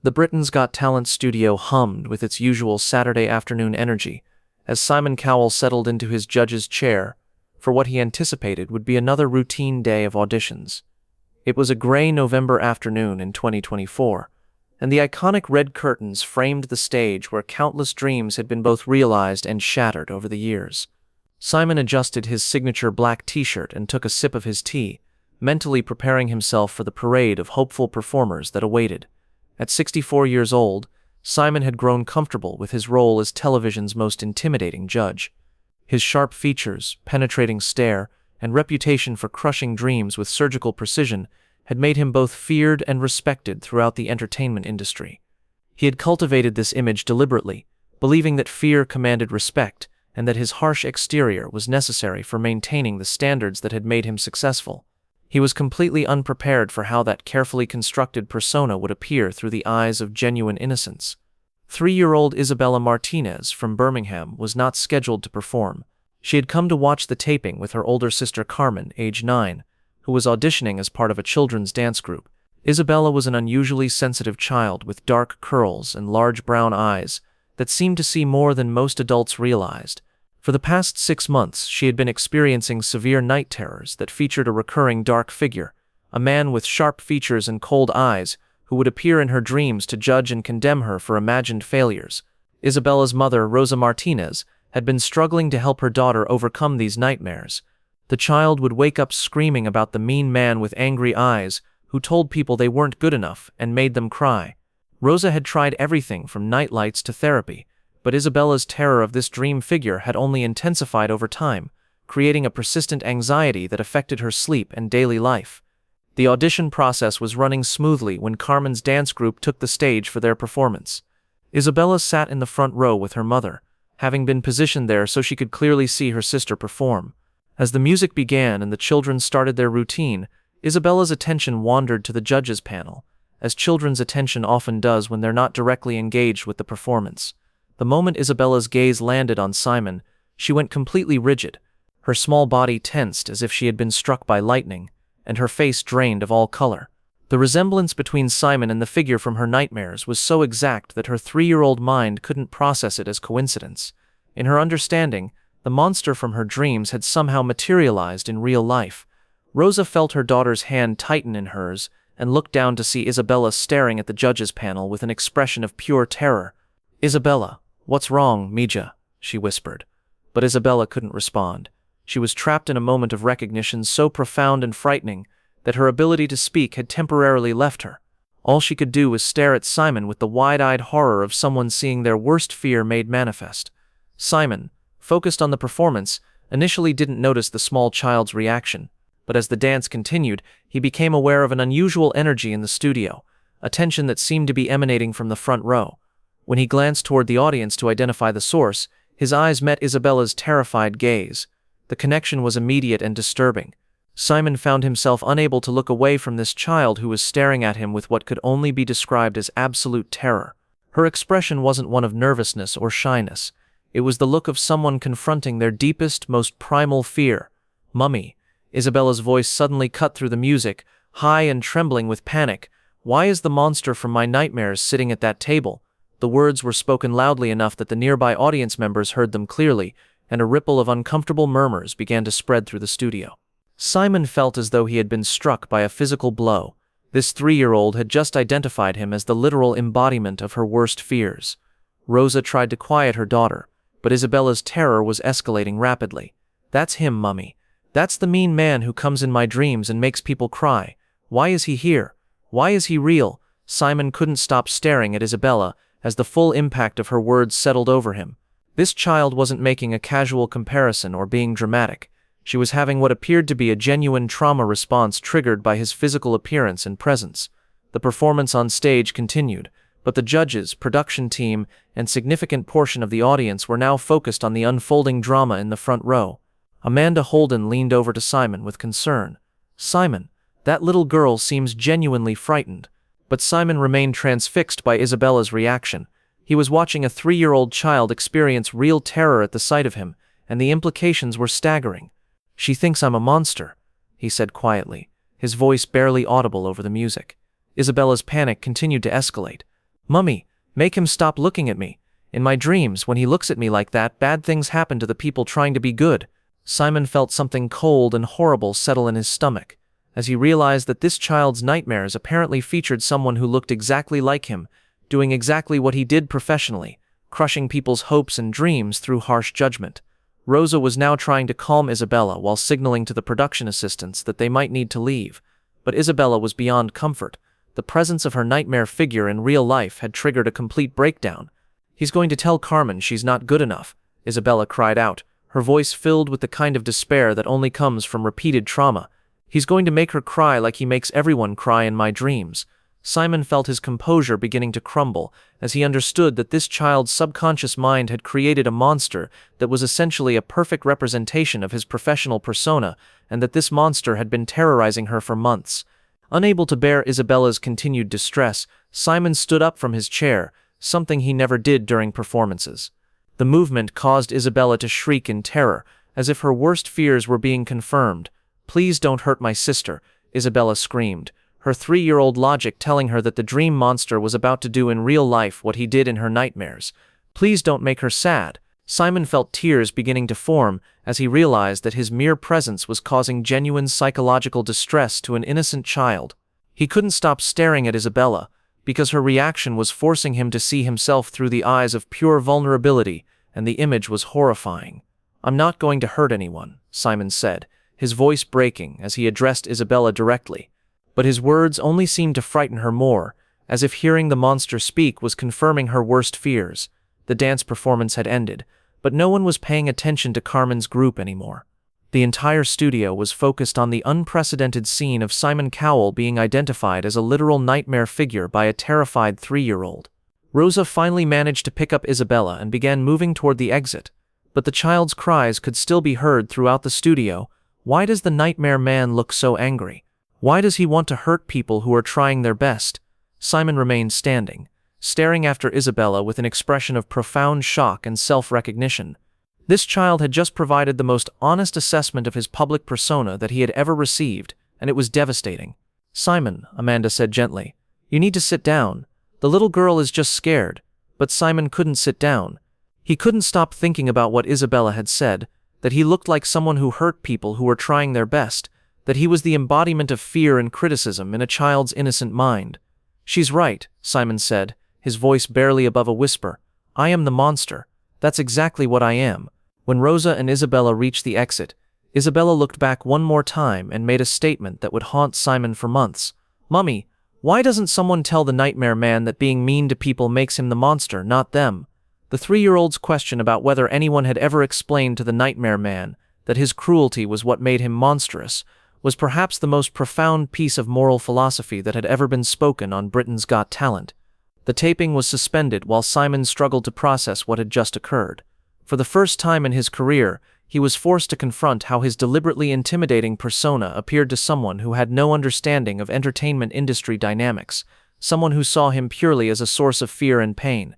The Britain's Got Talent studio hummed with its usual Saturday afternoon energy as Simon Cowell settled into his judge's chair for what he anticipated would be another routine day of auditions. It was a gray November afternoon in 2024, and the iconic red curtains framed the stage where countless dreams had been both realized and shattered over the years. Simon adjusted his signature black t-shirt and took a sip of his tea, mentally preparing himself for the parade of hopeful performers that awaited. At 64 years old, Simon had grown comfortable with his role as television's most intimidating judge. His sharp features, penetrating stare, and reputation for crushing dreams with surgical precision had made him both feared and respected throughout the entertainment industry. He had cultivated this image deliberately, believing that fear commanded respect and that his harsh exterior was necessary for maintaining the standards that had made him successful. He was completely unprepared for how that carefully constructed persona would appear through the eyes of genuine innocence. 3-year-old Isabella Martinez from Birmingham was not scheduled to perform. She had come to watch the taping with her older sister Carmen, age 9, who was auditioning as part of a children's dance group. Isabella was an unusually sensitive child with dark curls and large brown eyes that seemed to see more than most adults realized. For the past 6 months, she had been experiencing severe night terrors that featured a recurring dark figure, a man with sharp features and cold eyes who would appear in her dreams to judge and condemn her for imagined failures. Isabella's mother, Rosa Martinez, had been struggling to help her daughter overcome these nightmares. The child would wake up screaming about the mean man with angry eyes who told people they weren't good enough and made them cry. Rosa had tried everything from nightlights to therapy, but Isabella's terror of this dream figure had only intensified over time, creating a persistent anxiety that affected her sleep and daily life. The audition process was running smoothly when Carmen's dance group took the stage for their performance. Isabella sat in the front row with her mother, having been positioned there so she could clearly see her sister perform. As the music began and the children started their routine, Isabella's attention wandered to the judges' panel, as children's attention often does when they're not directly engaged with the performance. The moment Isabella's gaze landed on Simon, she went completely rigid, her small body tensed as if she had been struck by lightning, and her face drained of all color. The resemblance between Simon and the figure from her nightmares was so exact that her 3-year-old mind couldn't process it as coincidence. In her understanding, the monster from her dreams had somehow materialized in real life. Rosa felt her daughter's hand tighten in hers and looked down to see Isabella staring at the judges' panel with an expression of pure terror. "Isabella, what's wrong, Mija?" she whispered. But Isabella couldn't respond. She was trapped in a moment of recognition so profound and frightening that her ability to speak had temporarily left her. All she could do was stare at Simon with the wide-eyed horror of someone seeing their worst fear made manifest. Simon, focused on the performance, initially didn't notice the small child's reaction, but as the dance continued, he became aware of an unusual energy in the studio, a tension that seemed to be emanating from the front row. When he glanced toward the audience to identify the source, his eyes met Isabella's terrified gaze. The connection was immediate and disturbing. Simon found himself unable to look away from this child who was staring at him with what could only be described as absolute terror. Her expression wasn't one of nervousness or shyness. It was the look of someone confronting their deepest, most primal fear. "Mummy," Isabella's voice suddenly cut through the music, high and trembling with panic. "Why is the monster from my nightmares sitting at that table?" The words were spoken loudly enough that the nearby audience members heard them clearly, and a ripple of uncomfortable murmurs began to spread through the studio. Simon felt as though he had been struck by a physical blow. This 3-year-old had just identified him as the literal embodiment of her worst fears. Rosa tried to quiet her daughter, but Isabella's terror was escalating rapidly. "That's him, Mummy. That's the mean man who comes in my dreams and makes people cry. Why is he here? Why is he real?" Simon couldn't stop staring at Isabella as the full impact of her words settled over him. This child wasn't making a casual comparison or being dramatic. She was having what appeared to be a genuine trauma response triggered by his physical appearance and presence. The performance on stage continued, but the judges, production team, and significant portion of the audience were now focused on the unfolding drama in the front row. Amanda Holden leaned over to Simon with concern. "Simon, that little girl seems genuinely frightened." But Simon remained transfixed by Isabella's reaction. He was watching a 3-year-old child experience real terror at the sight of him, and the implications were staggering. "She thinks I'm a monster," he said quietly, his voice barely audible over the music. Isabella's panic continued to escalate. Mummy, make him stop looking at me. In my dreams, when he looks at me like that, bad things happen to the people trying to be good. Simon felt something cold and horrible settle in his stomach, as he realized that this child's nightmares apparently featured someone who looked exactly like him, doing exactly what he did professionally, crushing people's hopes and dreams through harsh judgment. Rosa was now trying to calm Isabella while signaling to the production assistants that they might need to leave, but Isabella was beyond comfort. The presence of her nightmare figure in real life had triggered a complete breakdown. "He's going to tell Carmen she's not good enough," Isabella cried out, her voice filled with the kind of despair that only comes from repeated trauma. "He's going to make her cry like he makes everyone cry in my dreams." Simon felt his composure beginning to crumble as he understood that this child's subconscious mind had created a monster that was essentially a perfect representation of his professional persona, and that this monster had been terrorizing her for months. Unable to bear Isabella's continued distress, Simon stood up from his chair, something he never did during performances. The movement caused Isabella to shriek in terror, as if her worst fears were being confirmed. "Please don't hurt my sister," Isabella screamed, her 3-year-old logic telling her that the dream monster was about to do in real life what he did in her nightmares. "Please don't make her sad." Simon felt tears beginning to form as he realized that his mere presence was causing genuine psychological distress to an innocent child. He couldn't stop staring at Isabella, because her reaction was forcing him to see himself through the eyes of pure vulnerability, and the image was horrifying. "I'm not going to hurt anyone," Simon said, his voice breaking as he addressed Isabella directly. But his words only seemed to frighten her more, as if hearing the monster speak was confirming her worst fears. The dance performance had ended, but no one was paying attention to Carmen's group anymore. The entire studio was focused on the unprecedented scene of Simon Cowell being identified as a literal nightmare figure by a terrified 3-year-old. Rosa finally managed to pick up Isabella and began moving toward the exit, but the child's cries could still be heard throughout the studio. "Why does the nightmare man look so angry? Why does he want to hurt people who are trying their best?" Simon remained standing, staring after Isabella with an expression of profound shock and self-recognition. This child had just provided the most honest assessment of his public persona that he had ever received, and it was devastating. "Simon," Amanda said gently, "you need to sit down. The little girl is just scared." But Simon couldn't sit down. He couldn't stop thinking about what Isabella had said, that he looked like someone who hurt people who were trying their best, that he was the embodiment of fear and criticism in a child's innocent mind. "She's right," Simon said, his voice barely above a whisper. "I am the monster. That's exactly what I am." When Rosa and Isabella reached the exit, Isabella looked back one more time and made a statement that would haunt Simon for months. "Mummy, why doesn't someone tell the nightmare man that being mean to people makes him the monster, not them?" The 3-year-old's question about whether anyone had ever explained to the nightmare man that his cruelty was what made him monstrous was perhaps the most profound piece of moral philosophy that had ever been spoken on Britain's Got Talent. The taping was suspended while Simon struggled to process what had just occurred. For the first time in his career, he was forced to confront how his deliberately intimidating persona appeared to someone who had no understanding of entertainment industry dynamics, someone who saw him purely as a source of fear and pain.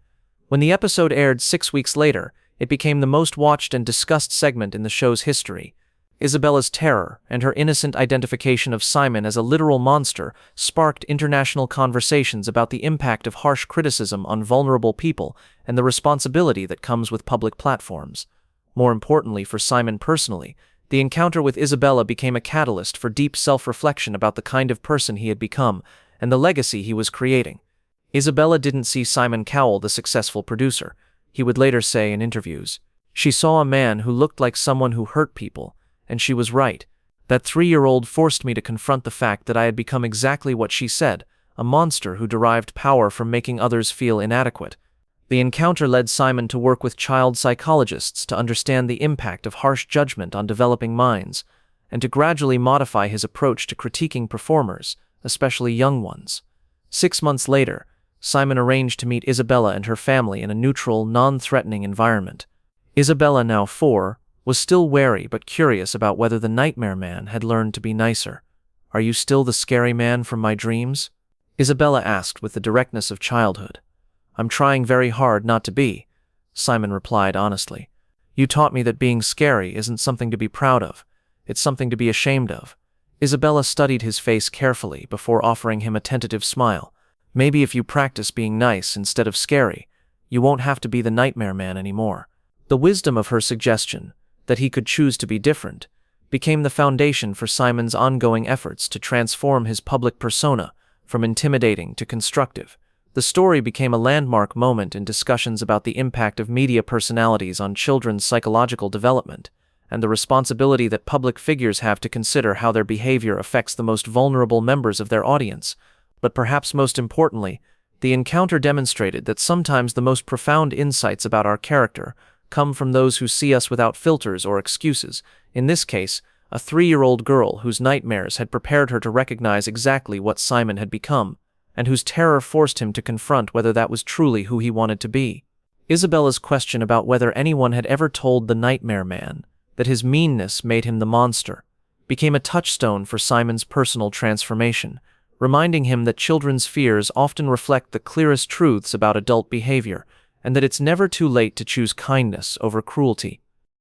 When the episode aired 6 weeks later, it became the most watched and discussed segment in the show's history. Isabella's terror and her innocent identification of Simon as a literal monster sparked international conversations about the impact of harsh criticism on vulnerable people and the responsibility that comes with public platforms. More importantly for Simon personally, the encounter with Isabella became a catalyst for deep self-reflection about the kind of person he had become and the legacy he was creating. Isabella didn't see Simon Cowell the successful producer, he would later say in interviews. She saw a man who looked like someone who hurt people, and she was right. That 3-year-old forced me to confront the fact that I had become exactly what she said, a monster who derived power from making others feel inadequate. The encounter led Simon to work with child psychologists to understand the impact of harsh judgment on developing minds, and to gradually modify his approach to critiquing performers, especially young ones. 6 months later, Simon arranged to meet Isabella and her family in a neutral, non-threatening environment. Isabella, now 4, was still wary but curious about whether the nightmare man had learned to be nicer. "Are you still the scary man from my dreams?" Isabella asked with the directness of childhood. "I'm trying very hard not to be," Simon replied honestly. "You taught me that being scary isn't something to be proud of. It's something to be ashamed of." Isabella studied his face carefully before offering him a tentative smile. Maybe if you practice being nice instead of scary, you won't have to be the nightmare man anymore. The wisdom of her suggestion, that he could choose to be different, became the foundation for Simon's ongoing efforts to transform his public persona from intimidating to constructive. The story became a landmark moment in discussions about the impact of media personalities on children's psychological development, and the responsibility that public figures have to consider how their behavior affects the most vulnerable members of their audience. But perhaps most importantly, the encounter demonstrated that sometimes the most profound insights about our character come from those who see us without filters or excuses. In this case, a 3-year-old girl whose nightmares had prepared her to recognize exactly what Simon had become, and whose terror forced him to confront whether that was truly who he wanted to be. Isabella's question about whether anyone had ever told the nightmare man that his meanness made him the monster became a touchstone for Simon's personal transformation, reminding him that children's fears often reflect the clearest truths about adult behavior, and that it's never too late to choose kindness over cruelty.